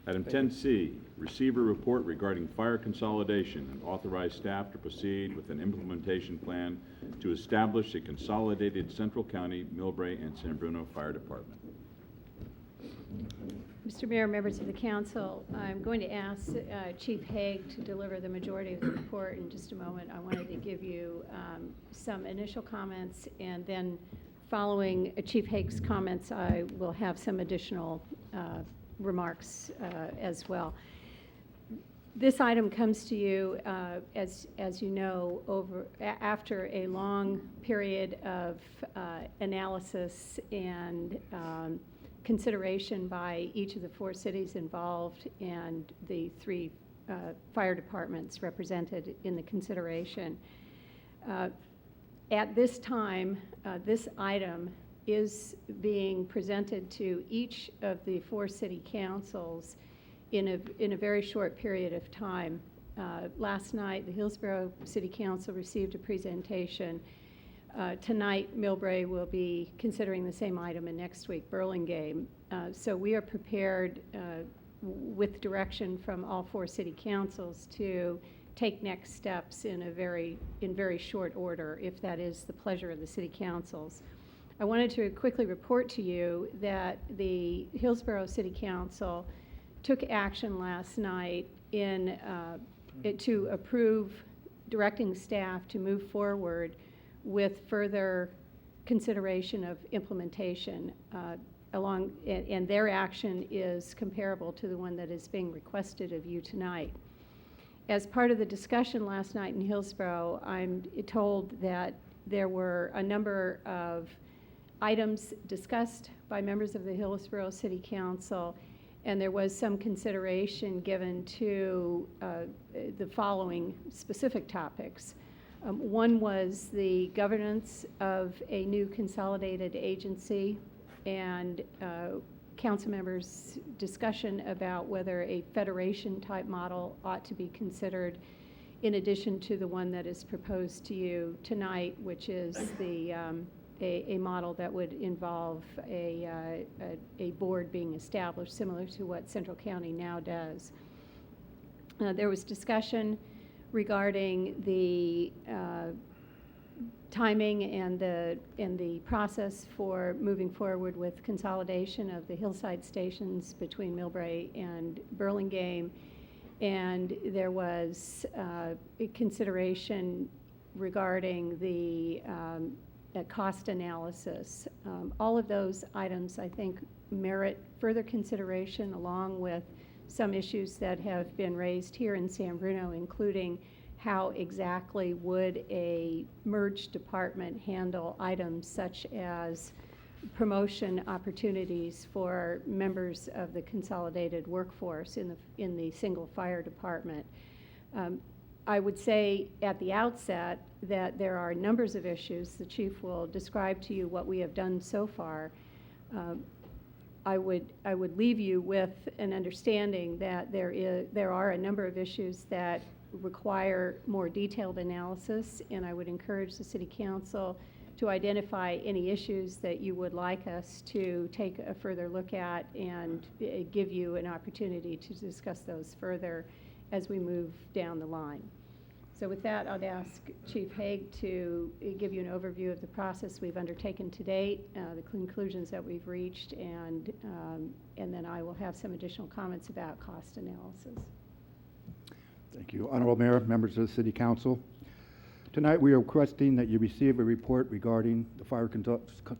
Item 10C, receive a report regarding fire consolidation and authorize staff to proceed with an implementation plan to establish a consolidated Central County, Millbrae, and San Bruno Fire Department. Mr. Mayor, members of the council, I'm going to ask Chief Haig to deliver the majority of the report in just a moment. I wanted to give you some initial comments, and then following Chief Haig's comments, I will have some additional remarks as well. This item comes to you, as you know, after a long period of analysis and consideration by each of the 4 cities involved and the 3 fire departments represented in the consideration. At this time, this item is being presented to each of the 4 city councils in a very short period of time. Last night, the Hillsborough City Council received a presentation. Tonight, Millbrae will be considering the same item, and next week, Burlingame. So we are prepared with direction from all 4 city councils to take next steps in very short order, if that is the pleasure of the city councils. I wanted to quickly report to you that the Hillsborough City Council took action last night to approve directing staff to move forward with further consideration of implementation and their action is comparable to the one that is being requested of you tonight. As part of the discussion last night in Hillsborough, I'm told that there were a number of items discussed by members of the Hillsborough City Council, and there was some consideration given to the following specific topics. One was the governance of a new consolidated agency, and council members' discussion about whether a federation type model ought to be considered in addition to the one that is proposed to you tonight, which is a model that would involve a board being established similar to what Central County now does. There was discussion regarding the timing and the process for moving forward with consolidation of the hillside stations between Millbrae and Burlingame, and there was a consideration regarding the cost analysis. All of those items, I think, merit further consideration, along with some issues that have been raised here in San Bruno, including how exactly would a merged department handle items such as promotion opportunities for members of the consolidated workforce in the single fire department. I would say at the outset that there are numbers of issues. The chief will describe to you what we have done so far. I would leave you with an understanding that there are a number of issues that require more detailed analysis, and I would encourage the City Council to identify any issues that you would like us to take a further look at and give you an opportunity to discuss those further as we move down the line. So with that, I'd ask Chief Haig to give you an overview of the process we've undertaken to date, the conclusions that we've reached, and then I will have some additional comments about cost analysis. Thank you. Honorable Mayor, members of the City Council. Tonight we are requesting that you receive a report regarding the fire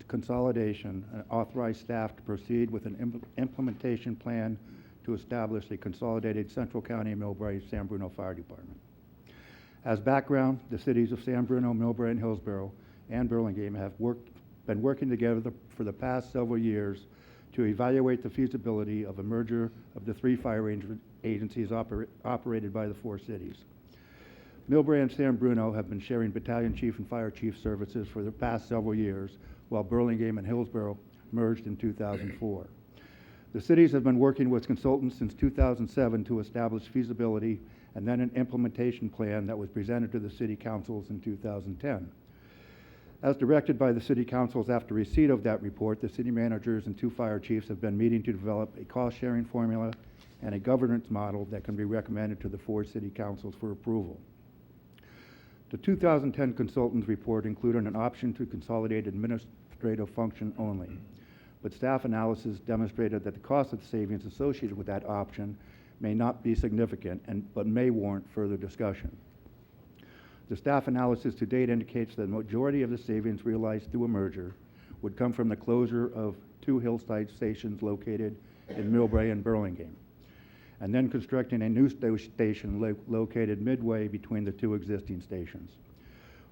consolidation and authorize staff to proceed with an implementation plan to establish a consolidated Central County, Millbrae, San Bruno Fire Department. As background, the cities of San Bruno, Millbrae, and Hillsborough and Burlingame have been working together for the past several years to evaluate the feasibility of a merger of the 3 fire agencies operated by the 4 cities. Millbrae and San Bruno have been sharing battalion chief and fire chief services for the past several years, while Burlingame and Hillsborough merged in 2004. The cities have been working with consultants since 2007 to establish feasibility and then an implementation plan that was presented to the city councils in 2010. As directed by the city councils after receipt of that report, the city managers and 2 fire chiefs have been meeting to develop a cost-sharing formula and a governance model that can be recommended to the 4 city councils for approval. The 2010 consultants report included an option to consolidate administrative function only, but staff analysis demonstrated that the cost of the savings associated with that option may not be significant, but may warrant further discussion. The staff analysis to date indicates that the majority of the savings realized through a merger would come from the closure of 2 hillside stations located in Millbrae and Burlingame, and then constructing a new station located midway between the 2 existing stations.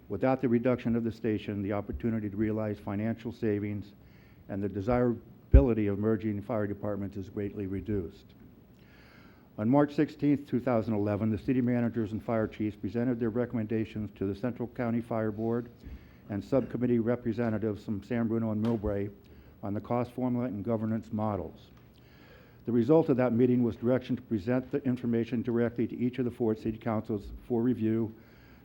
Without the reduction of the station, the opportunity to realize financial savings and the desirability of merging fire departments is greatly reduced. On March 16, 2011, the city managers and fire chiefs presented their recommendations to the Central County Fire Board and subcommittee representatives from San Bruno and Millbrae on the cost formula and governance models. The result of that meeting was direction to present the information directly to each of the 4 city councils for review,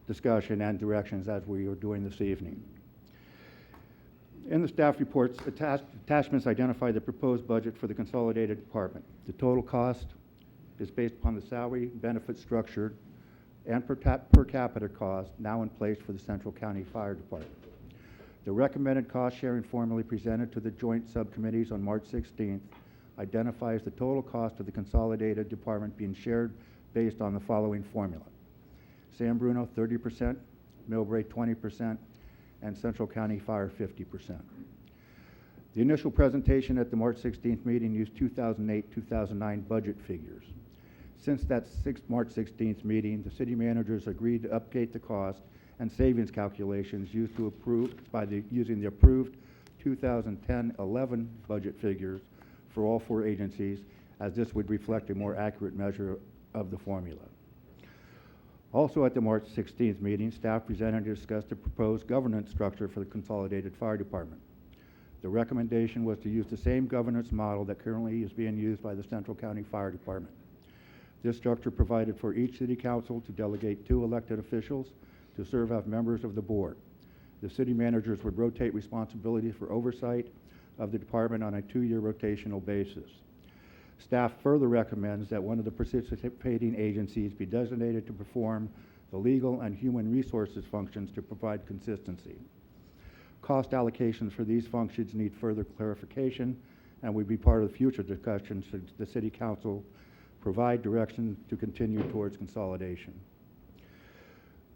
discussion, and directions as we are doing this evening. In the staff reports, attachments identify the proposed budget for the consolidated department. The total cost is based upon the salary benefit structure and per capita cost now in place for the Central County Fire Department. The recommended cost sharing formula presented to the joint subcommittees on March 16th identifies the total cost of the consolidated department being shared based on the following formula: San Bruno 30%, Millbrae 20%, and Central County Fire 50%. The initial presentation at the March 16th meeting used 2008-2009 budget figures. Since that March 16th meeting, the city managers agreed to update the cost and savings calculations used using the approved 2010-11 budget figures for all 4 agencies, as this would reflect a more accurate measure of the formula. Also at the March 16th meeting, staff presented and discussed the proposed governance structure for the consolidated fire department. The recommendation was to use the same governance model that currently is being used by the Central County Fire Department. This structure provided for each city council to delegate 2 elected officials to serve as members of the board. The city managers would rotate responsibilities for oversight of the department on a 2-year rotational basis. Staff further recommends that one of the participating agencies be designated to perform the legal and human resources functions to provide consistency. Cost allocations for these functions need further clarification and would be part of the future discussions should the city council provide direction to continue towards consolidation.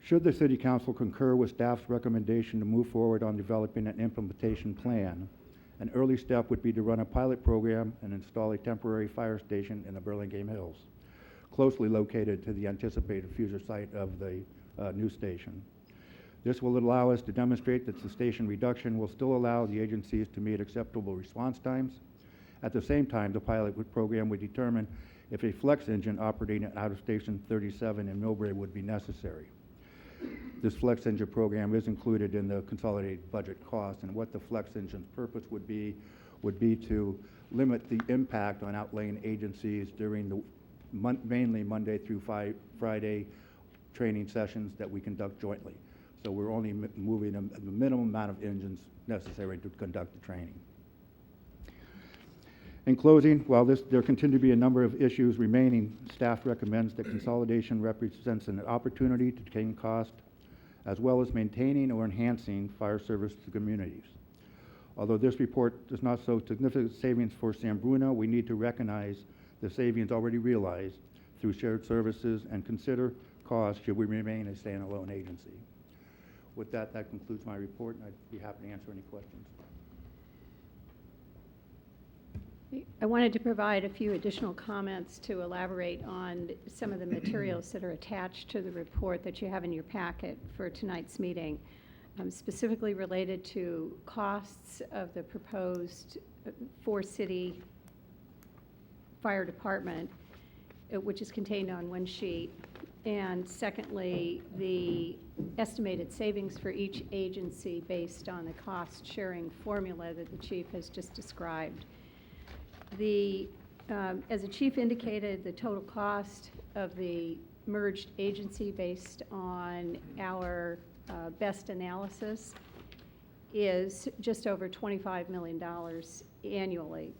Should the city council concur with staff's recommendation to move forward on developing an implementation plan, an early step would be to run a pilot program and install a temporary fire station in the Burlingame Hills, closely located to the anticipated future site of the new station. This will allow us to demonstrate that the station reduction will still allow the agencies to meet acceptable response times. At the same time, the pilot program would determine if a flex engine operating out of Station 37 in Millbrae would be necessary. This flex engine program is included in the consolidated budget cost, and what the flex engine's purpose would be to limit the impact on outlying agencies during the mainly Monday through Friday training sessions that we conduct jointly. So we're only moving the minimum amount of engines necessary to conduct the training. In closing, while there continue to be a number of issues remaining, staff recommends that consolidation represents an opportunity to contain cost, as well as maintaining or enhancing fire service to communities. Although this report does not show significant savings for San Bruno, we need to recognize the savings already realized through shared services and consider costs should we remain a standalone agency. With that concludes my report, and I'd be happy to answer any questions. I wanted to provide a few additional comments to elaborate on some of the materials that are attached to the report that you have in your packet for tonight's meeting, specifically related to costs of the proposed 4-city fire department, which is contained on one sheet, and secondly, the estimated savings for each agency based on the cost-sharing formula that the chief has just described. As the chief indicated, the total cost of the merged agency based on our best analysis is just over $25 million annually.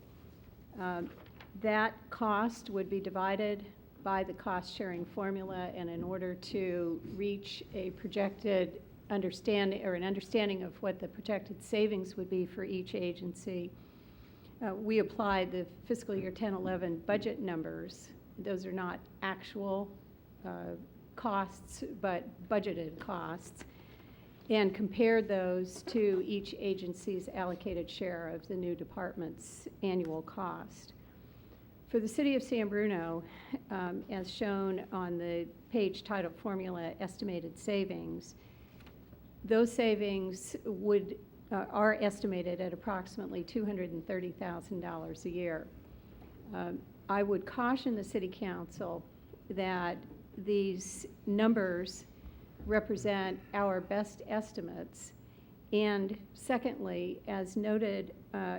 That cost would be divided by the cost-sharing formula, and in order to reach a projected understanding, or an understanding of what the projected savings would be for each agency, we applied the fiscal year 10-11 budget numbers. Those are not actual costs, but budgeted costs, and compared those to each agency's allocated share of the new department's annual cost. For the City of San Bruno, as shown on the page titled Formula Estimated Savings, those savings are estimated at approximately $230,000 a year. I would caution the City Council that these numbers represent our best estimates, and secondly, as noted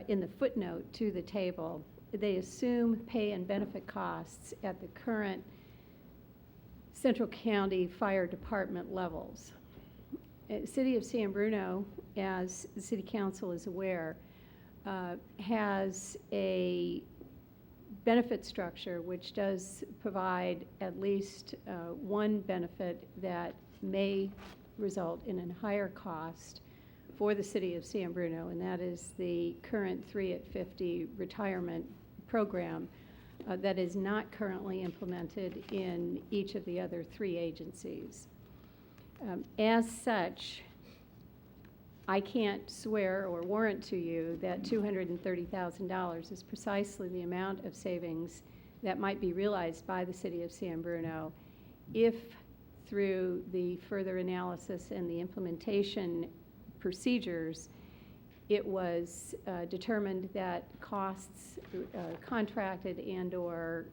in the footnote to the table, they assume pay and benefit costs at the current Central County Fire Department levels. City of San Bruno, as the City Council is aware, has a benefit structure which does provide at least one benefit that may result in a higher cost for the City of San Bruno, and that is the current 3 at 50 retirement program that is not currently implemented in each of the other 3 agencies. As such, I can't swear or warrant to you that $230,000 is precisely the amount of savings that might be realized by the City of San Bruno if, through the further analysis and the implementation procedures, it was determined that costs, contracted and/or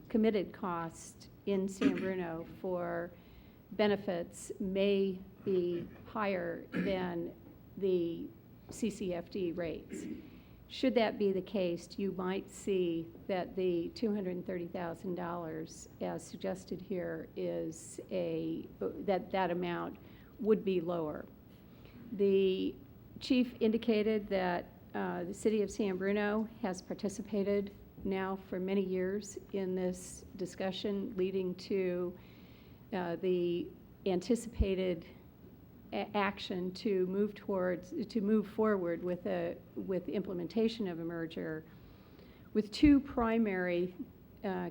committed costs in San Bruno for benefits may be higher than the CCFD rates. Should that be the case, you might see that the $230,000 as suggested here is that amount would be lower. The chief indicated that the City of San Bruno has participated now for many years in this discussion, leading to the anticipated action to move forward with the implementation of a merger, with 2 primary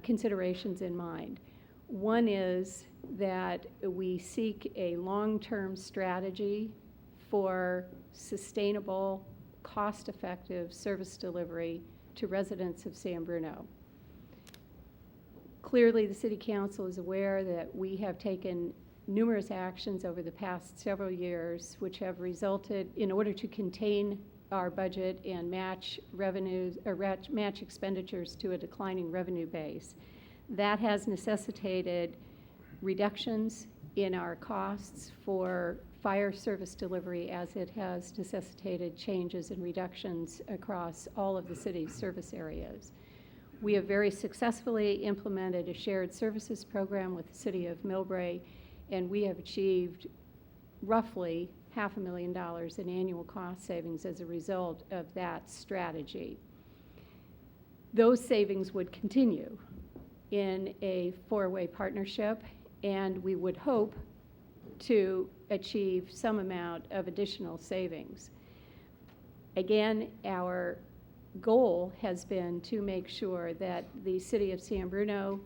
considerations in mind. One is that we seek a long-term strategy for sustainable, cost-effective service delivery to residents of San Bruno. Clearly, the City Council is aware that we have taken numerous actions over the past several years which have resulted, in order to contain our budget and match revenues or match expenditures to a declining revenue base. That has necessitated reductions in our costs for fire service delivery, as it has necessitated changes and reductions across all of the city's service areas. We have very successfully implemented a shared services program with the City of Millbrae, and we have achieved roughly $500,000 in annual cost savings as a result of that strategy. Those savings would continue in a 4-way partnership, and we would hope to achieve some amount of additional savings. Again, our goal has been to make sure that the City of San Bruno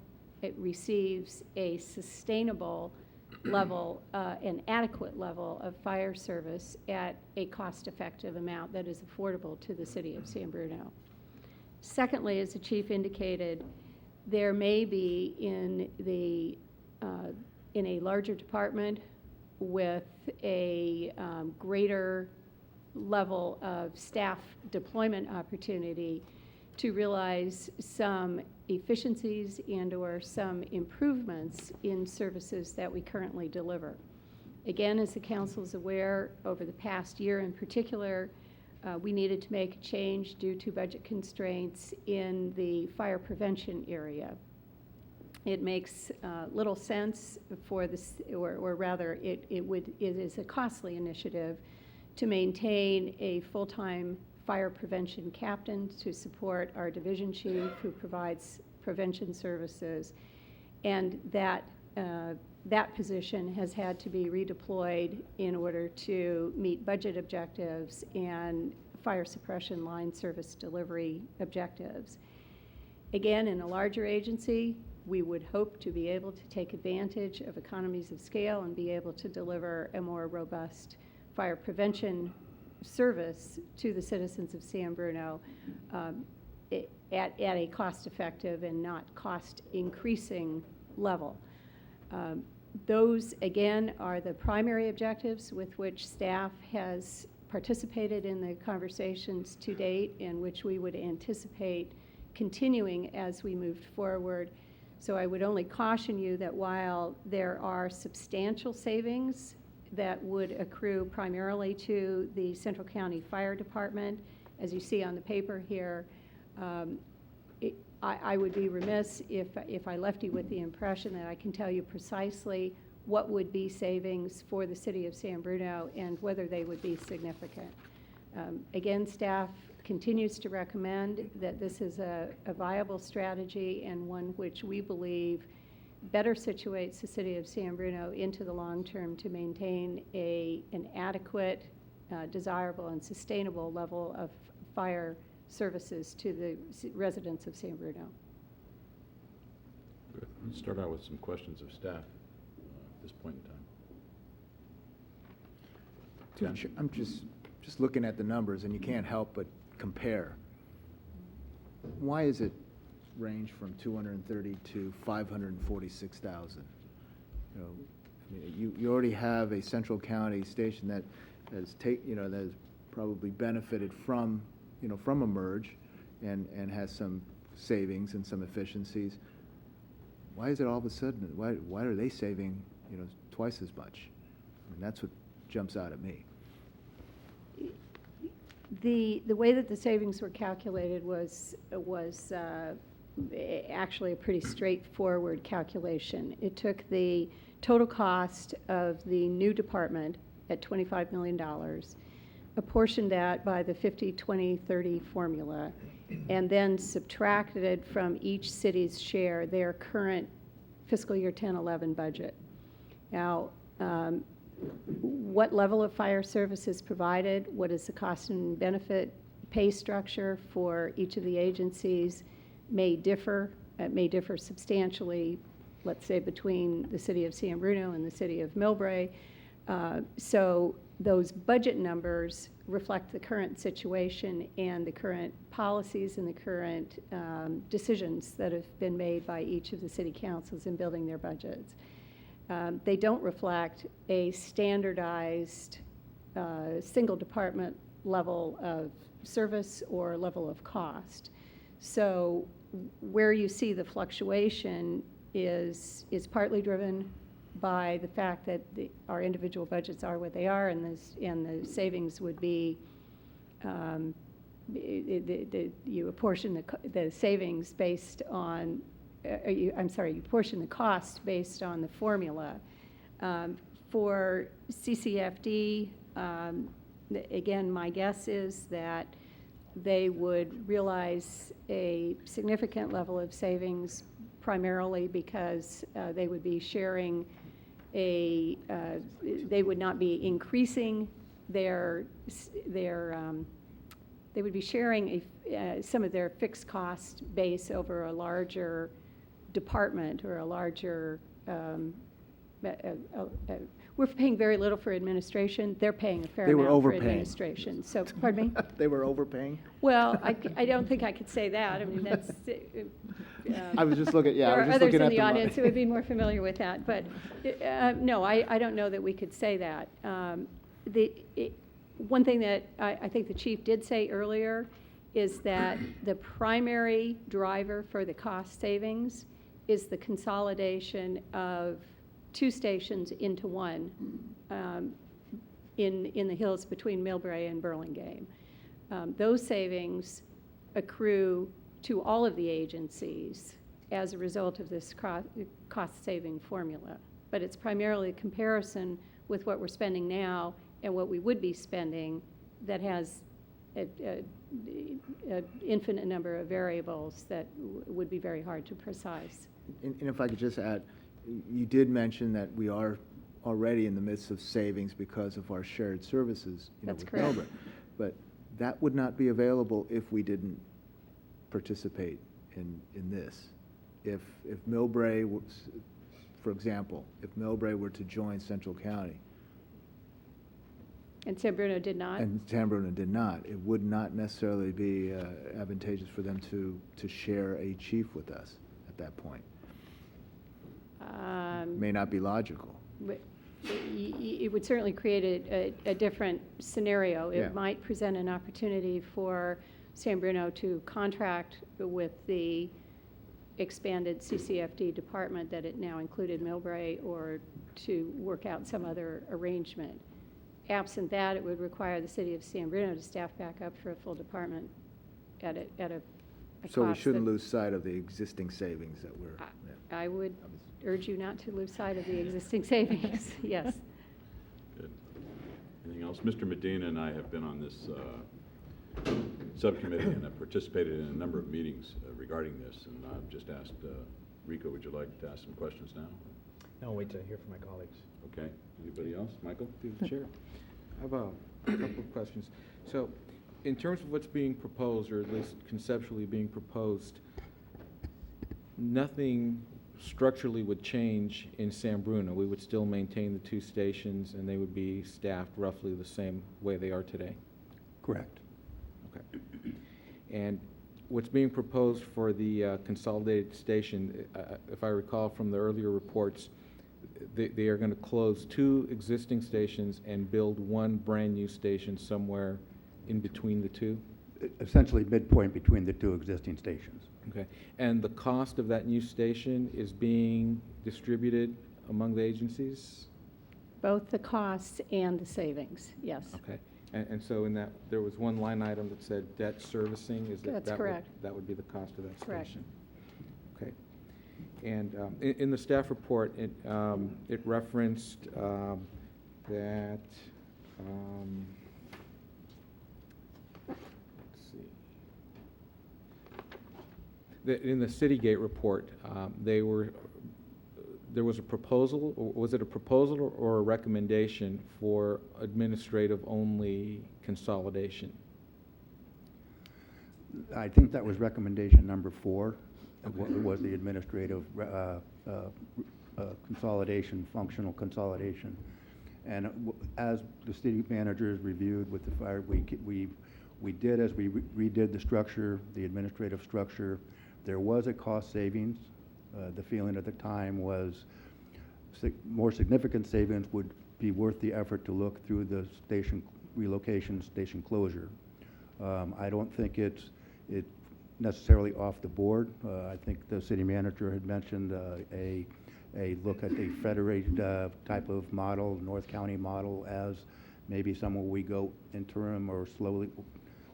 receives a sustainable level, an adequate level of fire service at a cost-effective amount that is affordable to the City of San Bruno. Secondly, as the chief indicated, there may be in a larger department with a greater level of staff deployment opportunity to realize some efficiencies and/or some improvements in services that we currently deliver. Again, as the council is aware, over the past year in particular, we needed to make a change due to budget constraints in the fire prevention area. It makes little sense for this, or rather, it is a costly initiative to maintain a full-time fire prevention captain to support our division chief who provides prevention services, and that position has had to be redeployed in order to meet budget objectives and fire suppression line service delivery objectives. Again, in a larger agency, we would hope to be able to take advantage of economies of scale and be able to deliver a more robust fire prevention service to the citizens of San Bruno at a cost-effective and not cost-increasing level. Those, again, are the primary objectives with which staff has participated in the conversations to date, and which we would anticipate continuing as we move forward. So I would only caution you that while there are substantial savings that would accrue primarily to the Central County Fire Department, as you see on the paper here, I would be remiss if I left you with the impression that I can tell you precisely what would be savings for the city of San Bruno and whether they would be significant. Again, staff continues to recommend that this is a viable strategy and one which we believe better situates the city of San Bruno into the long term to maintain an adequate, desirable, and sustainable level of fire services to the residents of San Bruno. Good. Let's start out with some questions of staff at this point in time. Ken? I'm just looking at the numbers, and you can't help but compare. Why is it range from 230 to 546,000? You know, I mean, you already have a Central County station that has that has probably benefited from a merge, and has some savings and some efficiencies. Why is it all of a sudden? Why are they saving twice as much? I mean, that's what jumps out at me. The way that the savings were calculated was actually a pretty straightforward calculation. It took the total cost of the new department at $25 million, apportioned that by the 50-20-30 formula, and then subtracted from each city's share their current fiscal year 10-11 budget. Now, what level of fire service is provided, what is the cost and benefit pay structure for each of the agencies may differ substantially, let's say, between the city of San Bruno and the city of Millbrae. So those budget numbers reflect the current situation and the current policies and the current decisions that have been made by each of the city councils in building their budgets. They don't reflect a standardized single department level of service or level of cost. So where you see the fluctuation is partly driven by the fact that our individual budgets are what they are, and the savings would be you apportion the savings based on you portion the cost based on the formula. For CCFD, again, my guess is that they would realize a significant level of savings primarily because they would be sharing they would not be increasing they would be sharing some of their fixed cost base over a larger department or a larger, we're paying very little for administration. They're paying a fair amount for administration. So, pardon me? They were overpaying? Well, I don't think I could say that. I mean, that's... I was just looking, there are others in the audience who would be more familiar with that. But no, I don't know that we could say that. One thing that I think the chief did say earlier is that the primary driver for the cost savings is the consolidation of two stations into one in the hills between Millbrae and Burlingame. Those savings accrue to all of the agencies as a result of this cost-saving formula. But it's primarily a comparison with what we're spending now and what we would be spending that has an infinite number of variables that would be very hard to precise. And if I could just add, you did mention that we are already in the midst of savings because of our shared services, That's with correct. Melbourne. But that would not be available if we didn't participate in this. If Millbrae, for example, if Millbrae were to join Central County, And San Bruno did not? and San Bruno did not, it would not necessarily be advantageous for them to share a chief with us at that point. May not be logical. But it would certainly create a different scenario. Yeah. It might present an opportunity for San Bruno to contract with the expanded CCFD department that it now included Millbrae, or to work out some other arrangement. Absent that, it would require the city of San Bruno to staff back up for a full department at a So we cost shouldn't that- lose sight of the existing savings that we're. yeah. I would urge you not to lose sight of the existing savings, yes. Good. Anything else? Mr. Medina and I have been on this subcommittee and have participated in a number of meetings regarding this, and I've just asked, Rico, would you like to ask some questions now? No, wait till I hear from my colleagues. Okay. Anybody else? Michael? Through the chair. I have a couple of questions. So, in terms of what's being proposed, or at least conceptually being proposed, nothing structurally would change in San Bruno. We would still maintain the 2 stations, and they would be staffed roughly the same way they are today. Correct. Okay. And what's being proposed for the consolidated station, if I recall from the earlier reports, they are going to close 2 existing stations and build 1 brand-new station somewhere in between the 2? Essentially midpoint between the 2 existing stations. Okay. And the cost of that new station is being distributed among the agencies? Both the costs and the savings, yes. Okay. And so in that, there was one line item that said debt servicing? Is That's that correct. That would be the cost of that Correct. station? Okay. And in the staff report, it referenced that, let's see, that in the Citygate report, there was a proposal, or was it a proposal or a recommendation for administrative-only consolidation? I think that was recommendation number 4. Was the administrative consolidation, functional consolidation. And as the city managers reviewed with the fire, we did, as we redid the structure, the administrative structure, there was a cost savings. The feeling at the time was more significant savings would be worth the effort to look through the station relocation, station closure. I don't think it's necessarily off the board. I think the city manager had mentioned a look at a federated type of model, North County model, as maybe somewhere we go interim or slowly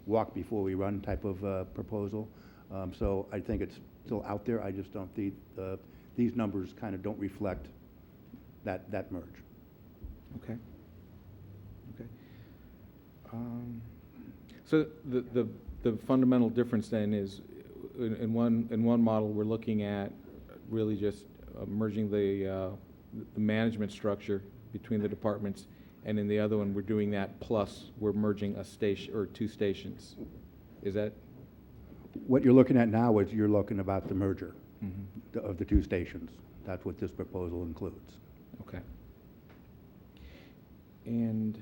walk before we run type of proposal. So I think it's still out there. I just don't think these numbers kind of don't reflect that merge. Okay. Okay. So the fundamental difference then is, in one model, we're looking at really just merging the management structure between the departments, and in the other one, we're doing that plus we're merging a station or 2 stations. Is that? What you're looking at now is you're looking about the merger of the 2 stations. That's what this proposal includes. Okay. And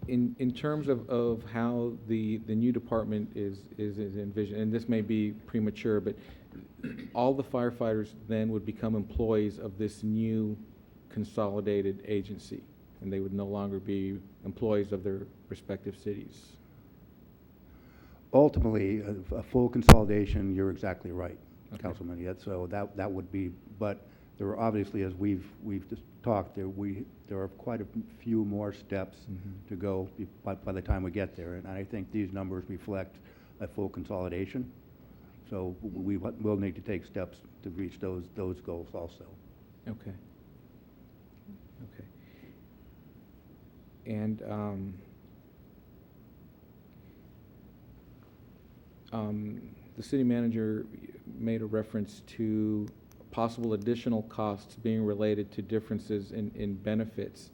in terms of how the new department is envisioned, and this may be premature, but all the firefighters then would become employees of this new consolidated agency, and they would no longer be employees of their respective cities. Ultimately, a full consolidation, you're exactly right, Okay. Councilman. Yeah, so that would be, but there are obviously, as we've just talked, there are quite a few more steps to go by the time we get there, and I think these numbers reflect a full consolidation. So we will need to take steps to reach those goals also. Okay. And the city manager made a reference to possible additional costs being related to differences in benefits.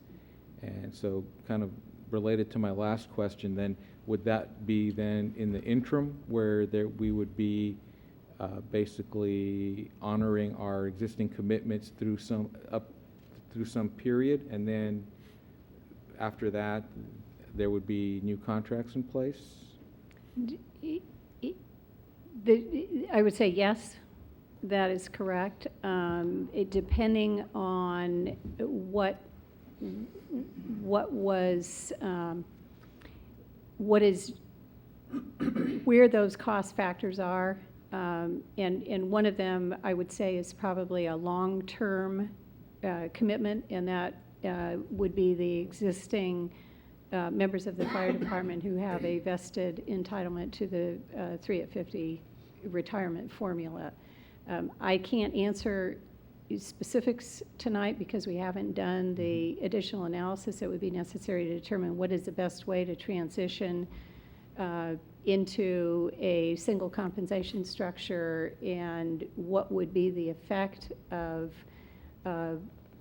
And so kind of related to my last question, then, would that be then in the interim where we would be basically honoring our existing commitments through some period, and then after that, there would be new contracts in place? I would say yes, that is correct. Depending on what is where those cost factors are, and one of them I would say is probably a long-term commitment, and that would be the existing members of the fire department who have a vested entitlement to the 3 at 50 retirement formula. I can't answer specifics tonight because we haven't done the additional analysis that would be necessary to determine what is the best way to transition into a single compensation structure, and what would be the effect of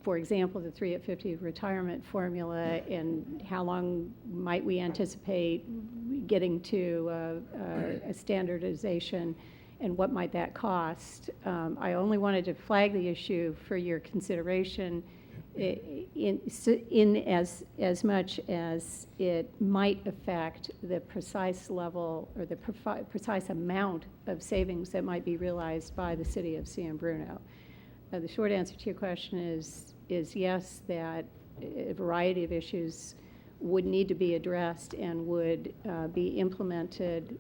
for example, the 3 at 50 retirement formula, and how long might we anticipate getting to a standardization, and what might that cost. I only wanted to flag the issue for your consideration in as much as it might affect the precise level or the precise amount of savings that might be realized by the city of San Bruno. The short answer to your question is yes, that a variety of issues would need to be addressed and would be implemented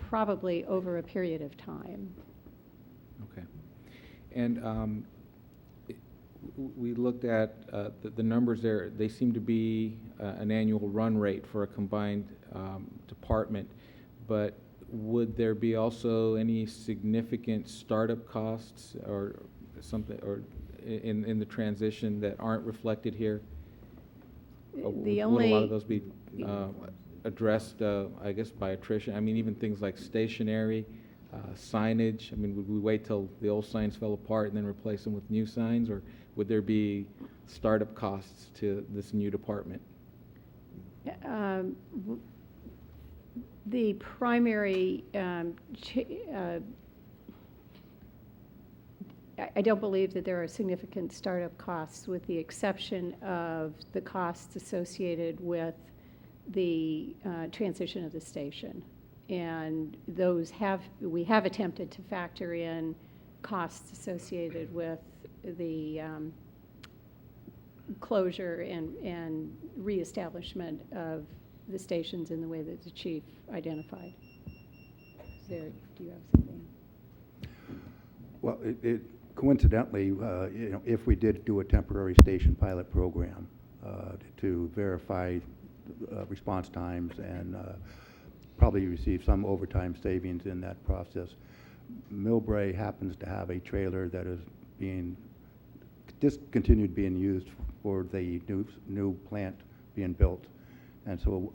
probably over a period of time. Okay. And we looked at the numbers there. They seem to be an annual run rate for a combined department, but would there be also any significant startup costs or something, or in the transition that aren't reflected here? Would a lot of those be addressed, I guess, by attrition? I mean, even things like stationery, signage. I mean, would we wait till the old signs fell apart and then replace them with new signs, or would there be startup costs to this new department? The primary I don't believe that there are significant startup costs, with the exception of the costs associated with the transition of the station. And those we have attempted to factor in costs associated with the closure and reestablishment of the stations in the way that the chief identified. Do you have something? Well, coincidentally, if we did do a temporary station pilot program to verify response times and probably receive some overtime savings in that process, Millbrae happens to have a trailer that is being discontinued being used for the new plant being built, and so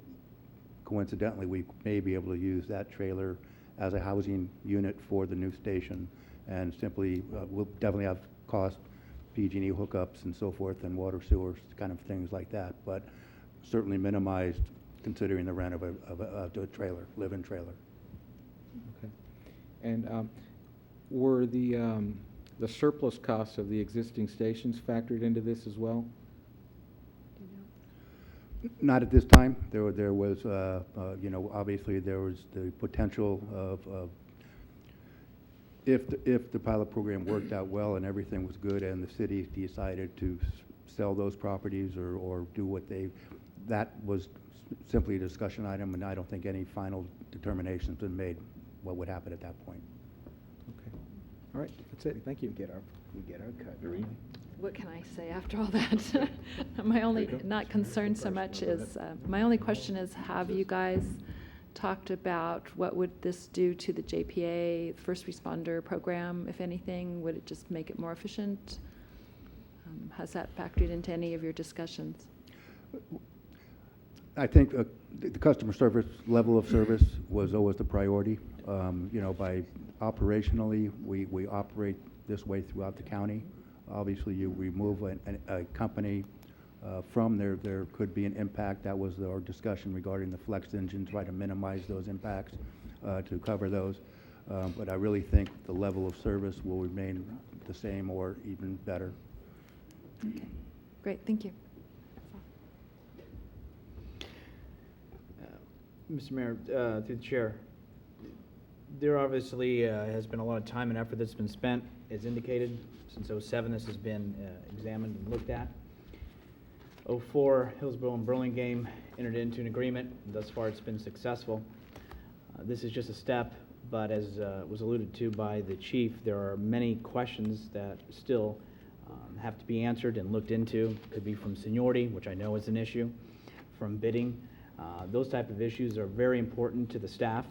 coincidentally we may be able to use that trailer as a housing unit for the new station. And simply, we'll definitely have cost, PG&E hookups and so forth, and water, sewers, kind of things like that, but certainly minimized considering the rent of a trailer, live-in trailer. Okay. And were the surplus costs of the existing stations factored into this as well? Not at this time. There was, obviously there was the potential of if the pilot program worked out well and everything was good and the city decided to sell those properties or do that was simply a discussion item, and I don't think any final determination's been made what would happen at that point. Okay. All right, that's it. Thank you. We get our cut. What can I say after all that? My only, not concern so much is, my only question is, have you guys talked about what would this do to the JPA first responder program, if anything? Would it just make it more efficient? Has that factored into any of your discussions? I think the customer service, level of service was always the priority. You know, by operationally, we operate this way throughout the county. Obviously, you remove a company from there, there could be an impact. That was our discussion regarding the flex engine, try to minimize those impacts to cover those. But I really think the level of service will remain the same or even better. Okay, great, thank you. Mr. Mayor, through the chair, there obviously has been a lot of time and effort that's been spent, as indicated. Since '07, this has been examined and looked at. '04, Hillsborough and Burlingame entered into an agreement. Thus far, it's been successful. This is just a step, but as was alluded to by the chief, there are many questions that still have to be answered and looked into. Could be from seniority, which I know is an issue, from bidding. Those type of issues are very important to the staff.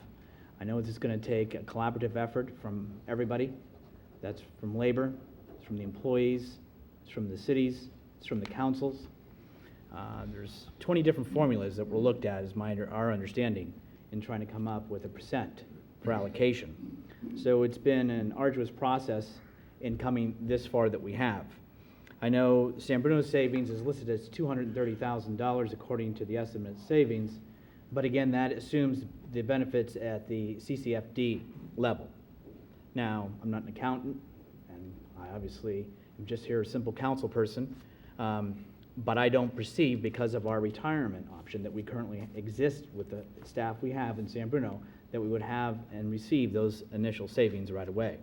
I know this is going to take a collaborative effort from everybody. That's from labor, it's from the employees, it's from the cities, it's from the councils. There's 20 different formulas that were looked at, is our understanding, in trying to come up with a percent for allocation. So it's been an arduous process in coming this far that we have. I know San Bruno's savings is listed as $230,000 according to the estimated savings, but again, that assumes the benefits at the CCFD level. Now, I'm not an accountant, and I obviously am just here a simple council person, but I don't perceive, because of our retirement option that we currently exist with the staff we have in San Bruno, that we would have and receive those initial savings right away.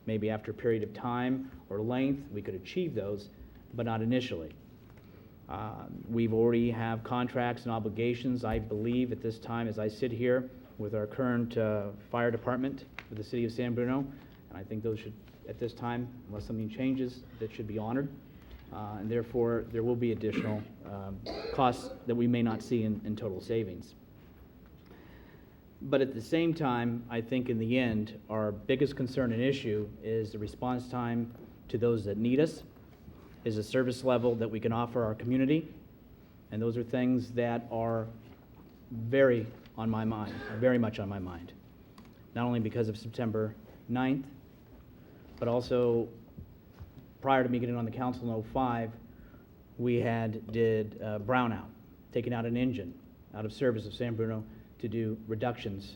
Maybe after a period of time or length, we could achieve those, but not initially. We've already have contracts and obligations, I believe, at this time, as I sit here, with our current fire department for the city of San Bruno, and I think those should, at this time, unless something changes, that should be honored. And therefore, there will be additional costs that we may not see in total savings. But at the same time, I think in the end, our biggest concern and issue is the response time to those that need us, is a service level that we can offer our community, and those are things that are very on my mind, very much on my mind, not only because of September 9th, but also prior to me getting on the council in '05, we did brownout, taking out an engine out of service of San Bruno to do reductions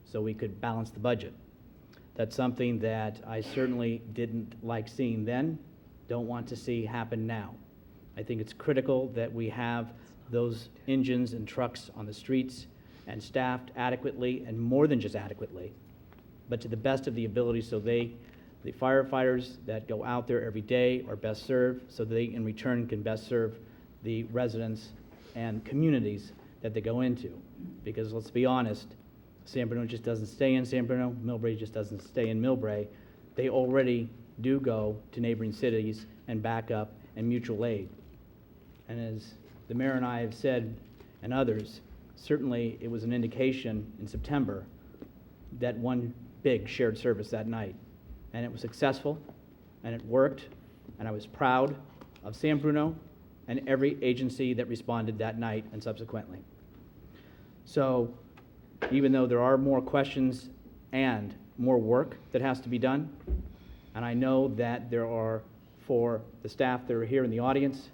so we could balance the budget. That's something that I certainly didn't like seeing then, don't want to see happen now. I think it's critical that we have those engines and trucks on the streets and staffed adequately, and more than just adequately, but to the best of the ability, so the firefighters that go out there every day are best served, so they in return can best serve the residents and communities that they go into. Because let's be honest, San Bruno just doesn't stay in San Bruno, Millbrae just doesn't stay in Millbrae. They already do go to neighboring cities and back up and mutual aid. And as the mayor and I have said, and others, certainly it was an indication in September that one big shared service that night. And it was successful, and it worked, and I was proud of San Bruno and every agency that responded that night and subsequently. So even though there are more questions and more work that has to be done, and I know that there are, for the staff that are here in the audience,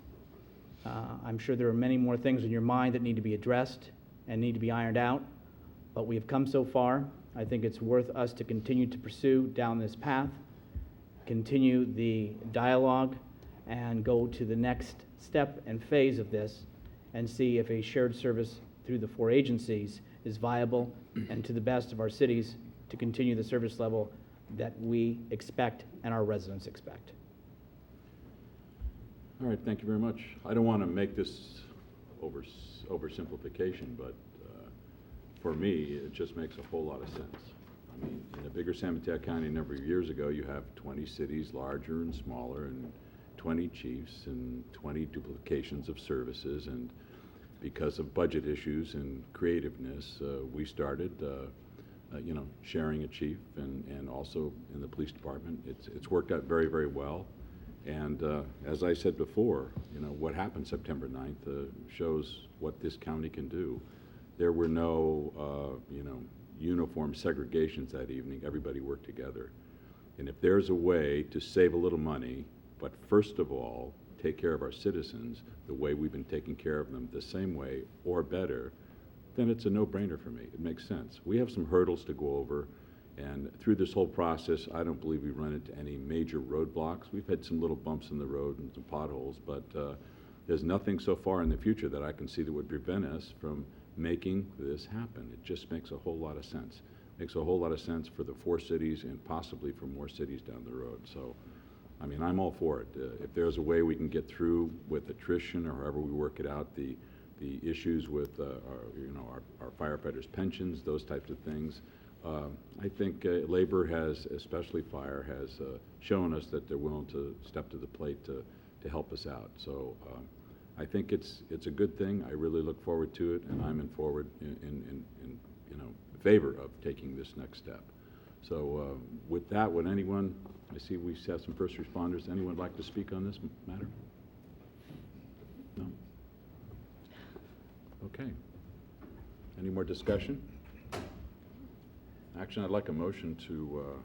I'm sure there are many more things in your mind that need to be addressed and need to be ironed out, but we have come so far. I think it's worth us to continue to pursue down this path, continue the dialogue, and go to the next step and phase of this and see if a shared service through the 4 agencies is viable and to the best of our cities to continue the service level that we expect and our residents expect. All right, thank you very much. I don't want to make this oversimplification, but for me, it just makes a whole lot of sense. I mean, in a bigger San Mateo County a number of years ago, you have 20 cities, larger and smaller, and 20 chiefs and 20 duplications of services. And because of budget issues and creativeness, we started, sharing a chief, and also in the police department. It's worked out very, very well. And as I said before, you know, what happened September 9th shows what this county can do. There were no, you know, uniform segregations that evening. Everybody worked together. And if there's a way to save a little money, but first of all, take care of our citizens the way we've been taking care of them, the same way or better, then it's a no-brainer for me. It makes sense. We have some hurdles to go over, and through this whole process, I don't believe we run into any major roadblocks. We've had some little bumps in the road and some potholes, but there's nothing so far in the future that I can see that would prevent us from making this happen. It just makes a whole lot of sense. Makes a whole lot of sense for the 4 cities and possibly for more cities down the road. So, I mean, I'm all for it. If there's a way we can get through with attrition or however we work it out, the issues with our firefighters' pensions, those types of things, I think labor has, especially fire, has shown us that they're willing to step to the plate to help us out. So I think it's a good thing. I really look forward to it, and I'm in favor of taking this next step. So with that, would anyone, I see we have some first responders, anyone like to speak on this matter? No? Okay. Any more discussion? Action, I'd like a motion to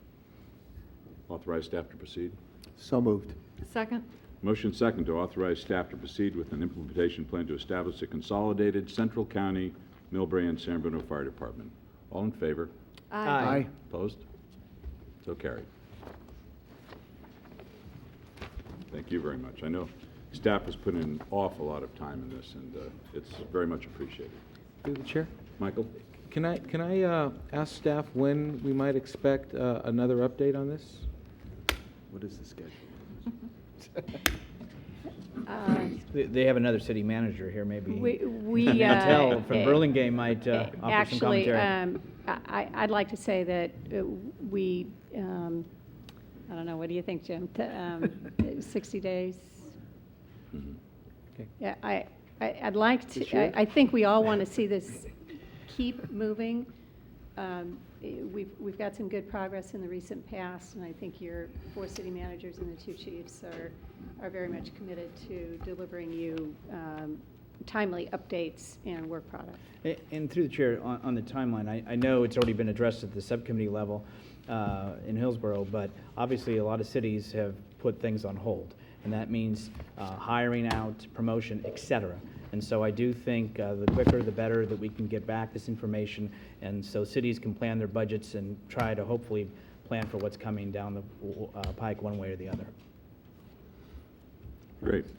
authorize staff to proceed. So moved. Second? Motion second to authorize staff to proceed with an implementation plan to establish a consolidated Central County, Millbrae, and San Bruno Fire Department. All in favor? Aye. Opposed? So carried. Thank you very much. I know staff has put in an awful lot of time in this, and it's very much appreciated. Through the chair? Michael? Can I ask staff when we might expect another update on this? What is the schedule? They have another city manager here, maybe. We Patel from Burlingame might offer some actually, commentary. I'd like to say that we, I don't know, what do you think, Jim? 60 days? Mhm. Okay. Yeah, I'd like This to, year? I think we all want to see this keep moving. We've got some good progress in the recent past, and I think your 4 city managers and the 2 chiefs are very much committed to delivering you timely updates and work product. And through the chair, on the timeline, I know it's already been addressed at the subcommittee level in Hillsborough, but obviously a lot of cities have put things on hold, and that means hiring out, promotion, et cetera. And so I do think the quicker the better that we can get back this information, and so cities can plan their budgets and try to hopefully plan for what's coming down the pike one way or the other. Great.